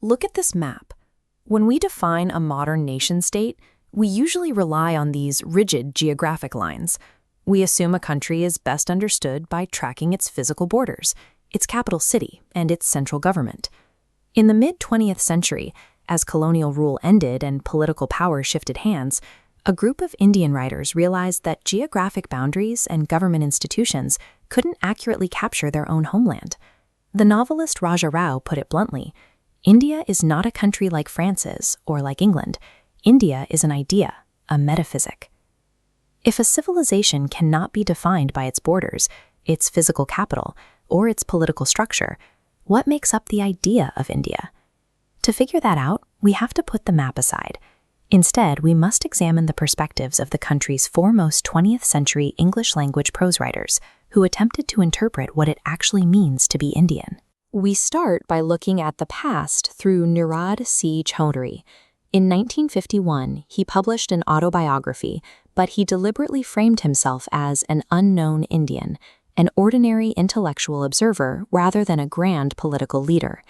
Look at this map. When we define a modern nation-state, we usually rely on these rigid geographic lines. We assume a country is best understood by tracking its physical borders, its capital city, and its central government. In the mid-20th century, as colonial rule ended and political power shifted hands, a group of Indian writers realized that geographic boundaries and government institutions couldn't accurately capture their own homeland. The novelist Raja Rao put it bluntly, "India is not a country like France's or like England. India is an idea, a metaphysic." If a civilization cannot be defined by its borders, its physical capital, or its political structure, what makes up the idea of India? To figure that out, we have to put the map aside. Instead, we must examine the perspectives of the country's foremost 20th century English-language prose writers who attempted to interpret what it actually means to be Indian. We start by looking at the past through Nirad C. Chaudhuri. In 1951, he published an autobiography, but he deliberately framed himself as an unknown Indian, an ordinary intellectual observer rather than a grand political leader.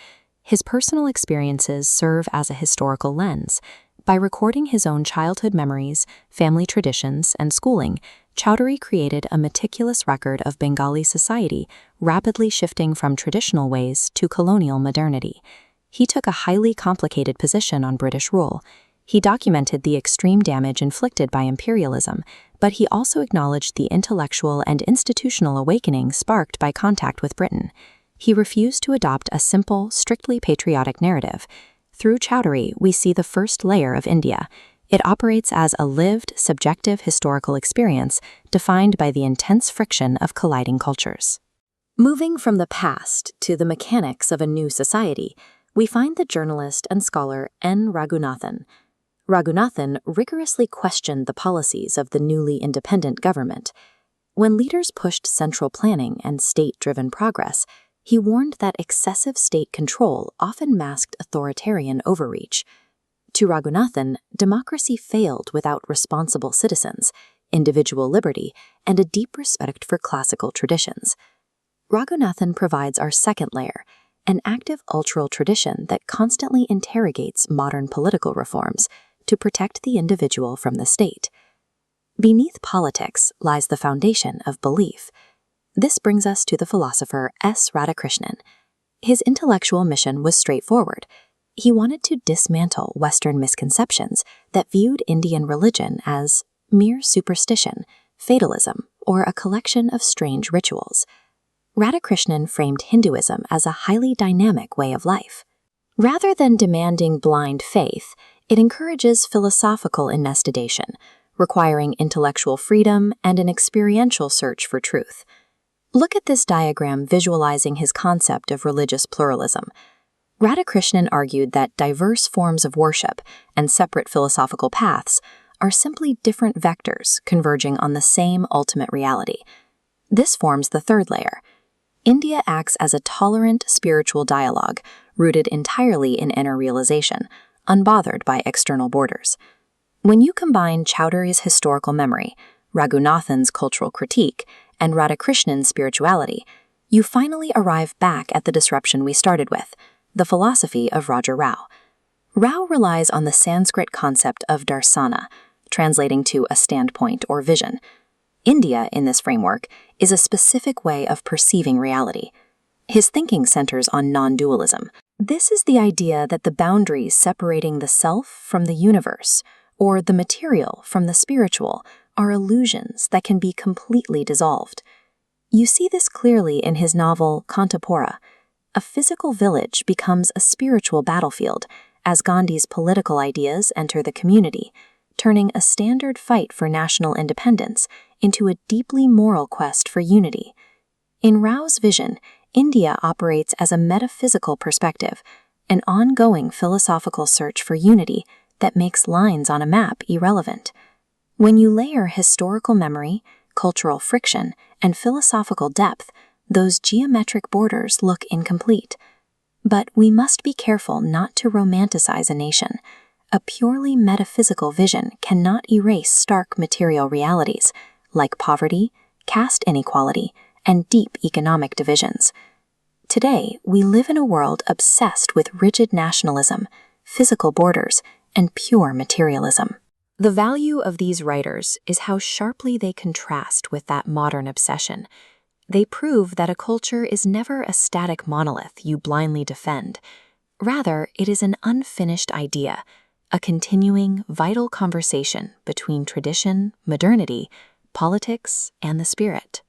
His personal experiences serve as a historical lens. By recording his own childhood memories, family traditions, and schooling, Chaudhuri created a meticulous record of Bengali society, rapidly shifting from traditional ways to colonial modernity. He took a highly complicated position on British rule. He documented the extreme damage inflicted by imperialism, but he also acknowledged the intellectual and institutional awakening sparked by contact with Britain. He refused to adopt a simple, strictly patriotic narrative. Through Chaudhuri, we see the first layer of India. It operates as a lived, subjective historical experience defined by the intense friction of colliding cultures. Moving from the past to the mechanics of a new society, we find the journalist and scholar N. Raghunathan. Raghunathan rigorously questioned the policies of the newly independent government. When leaders pushed central planning and state-driven progress, he warned that excessive state control often masked authoritarian overreach. To Raghunathan, democracy failed without responsible citizens, individual liberty, and a deep respect for classical traditions. Raghunathan provides our second layer, an active cultural tradition that constantly interrogates modern political reforms to protect the individual from the state. Beneath politics lies the foundation of belief. This brings us to the philosopher S. Radhakrishnan. His intellectual mission was straightforward. He wanted to dismantle Western misconceptions that viewed Indian religion as mere superstition, fatalism, or a collection of strange rituals. Radhakrishnan framed Hinduism as a highly dynamic way of life. Rather than demanding blind faith, it encourages philosophical investigation, requiring intellectual freedom and an experiential search for truth. Look at this diagram visualizing his concept of religious pluralism. Radhakrishnan argued that diverse forms of worship and separate philosophical paths are simply different vectors converging on the same ultimate reality. This forms the third layer. India acts as a tolerant spiritual dialogue rooted entirely in inner realization, unbothered by external borders. When you combine Chaudhuri's historical memory, Raghunathan's cultural critique, and Radhakrishnan's spirituality, you finally arrive back at the disruption we started with, the philosophy of Raja Rao. Rao relies on the Sanskrit concept of darsana, translating to a standpoint or vision. India, in this framework, is a specific way of perceiving reality. His thinking centers on non-dualism. This is the idea that the boundaries separating the self from the universe, or the material from the spiritual, are illusions that can be completely dissolved. You see this clearly in his novel Kantapura. A physical village becomes a spiritual battlefield as Gandhi's political ideas enter the community, turning a standard fight for national independence into a deeply moral quest for unity. In Rao's vision, India operates as a metaphysical perspective, an ongoing philosophical search for unity that makes lines on a map irrelevant. When you layer historical memory, cultural friction, and philosophical depth, those geometric borders look incomplete. But we must be careful not to romanticize a nation. A purely metaphysical vision cannot erase stark material realities, like poverty, caste inequality, and deep economic divisions. Today, we live in a world obsessed with rigid nationalism, physical borders, and pure materialism. The value of these writers is how sharply they contrast with that modern obsession. They prove that a culture is never a static monolith you blindly defend. Rather, it is an unfinished idea, a continuing, vital conversation between tradition, modernity, politics, and the spirit.